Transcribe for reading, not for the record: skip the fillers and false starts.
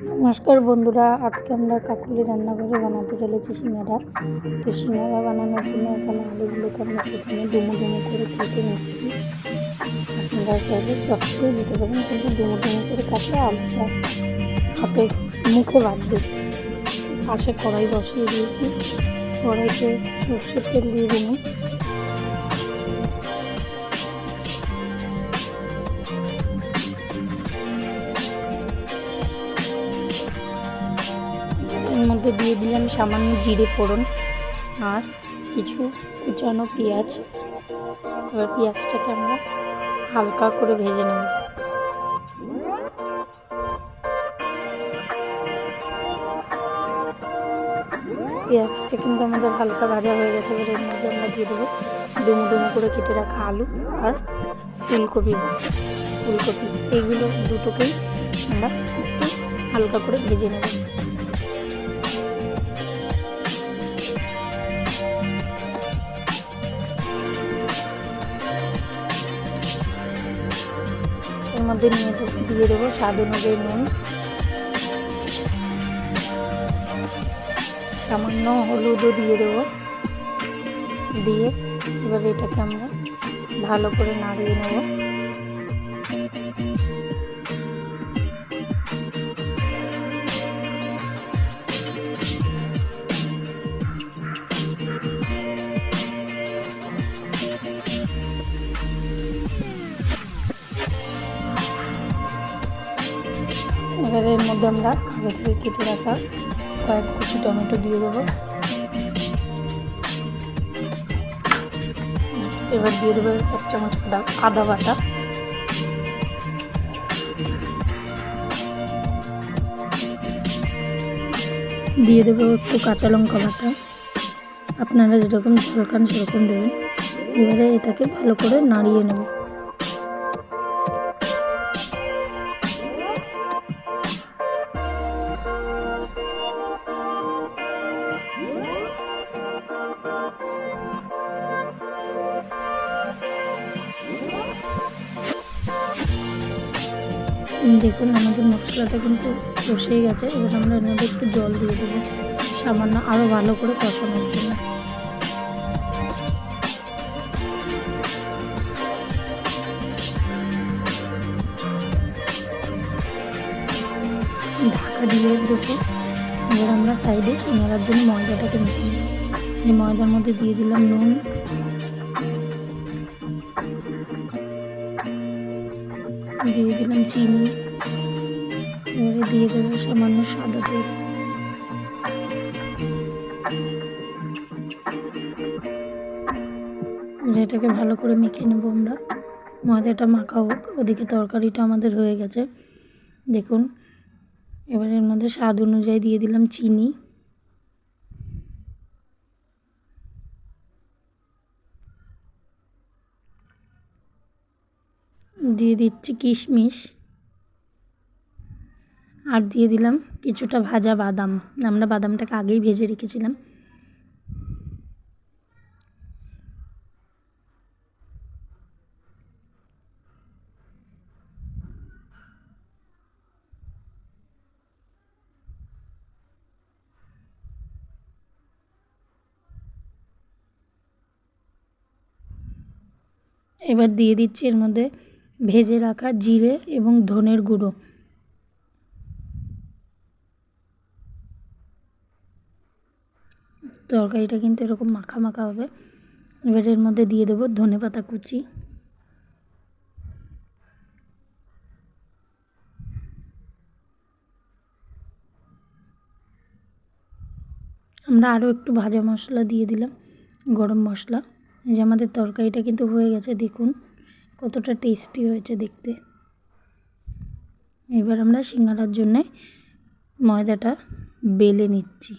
নমস্কার বন্ধুরা, আজকে আমরা কাকুলি রান্নাঘরে বানাতে চলেছি সিঙ্গাড়া। তো সিঙ্গাড়া বানানোর জন্য এখানে আলুগুলোকে আমরা প্রথমে ডুমো ডুমো করে কেটে নিচ্ছি। আপনারা চাইলে চট করে দিতে পারেন, কিন্তু ডুমো ডুমো করে কাটলে আলুটা হাতে মুখে বাঁধবে। পাশে কড়াই বসিয়ে দিয়েছি, কড়াইতে সর্ষের তেল দিয়ে দিলাম। এর মধ্যে দিয়ে দিলাম সামান্য জিরে ফোড়ন আর কিছু কুচানো পেঁয়াজ। এবার পেঁয়াজটাকে আমরা হালকা করে ভেজে নেব। পেঁয়াজটা কিন্তু আমাদের হালকা ভাজা হয়ে গেছে। এবার এর মধ্যে আমরা দিয়ে দেবো ডুমো ডুমো করে কেটে রাখা আলু আর ফুলকপি। এইগুলো দুটোকেই আমরা একটু হালকা করে ভেজে নেব। এর মধ্যে দিয়ে দেবো স্বাদ অনুযায়ী নুন, সামান্য হলুদও দিয়ে দেবো। দিয়ে এবার এটাকে আমরা ভালো করে নাড়িয়ে নেব। এবার এর মধ্যে আমরা আগে থেকে কেটে রাখা কয়েক কুচি টমেটো দিয়ে দেবো। এবার দিয়ে দেবো 1 চামচ আদা বাটা, দিয়ে দেবো একটু কাঁচা লঙ্কা বাটা। আপনারা যেরকম ঝাল খান সেরকম দেবেন। এবারে এটাকে ভালো করে নাড়িয়ে নেব। দেখুন আমাদের মশলাটা কিন্তু কষে গেছে। এবার আমরা এর মধ্যে একটু জল দিয়ে দেবো সামান্য, আরও ভালো করে কষানোর জন্য। ঢাকা দিয়ে দেবো। এবার আমরা সাইডে সিঙ্গাড়ার জন্য ময়দাটাকে মেখে নেব। এই ময়দার মধ্যে দিয়ে দিলাম নুন, দিয়ে দিলাম চিনি, এবারে দিয়ে দেবো সামান্য সাদা তেল। এটাকে ভালো করে মেখে নেব আমরা। ময়দাটা মাখা হোক, ওদিকে তরকারিটা আমাদের হয়ে গেছে। দেখুন এবার এর মধ্যে স্বাদ অনুযায়ী দিয়ে দিলাম চিনি, দিয়ে দিচ্ছি কিশমিশ, আর দিয়ে দিলাম কিছুটা ভাজা বাদাম। আমরা বাদামটাকে আগেই ভেজে রেখেছিলাম। এবার দিয়ে দিচ্ছি এর মধ্যে ভেজে রাখা জিরে এবং ধনের গুঁড়ো। তরকারিটা কিন্তু এরকম মাখা মাখা হবে। এবার এর মধ্যে দিয়ে দেবো ধনেপাতা কুচি, আমরা আরও একটু ভাজা মশলা দিয়ে দিলাম, গরম মশলা। এই যে আমাদের তরকারিটা কিন্তু হয়ে গেছে। দেখুন কতটা টেস্টি হয়েছে দেখতে। এবার আমরা সিঙ্গাড়ার জন্যে ময়দাটা বেলে নিচ্ছি।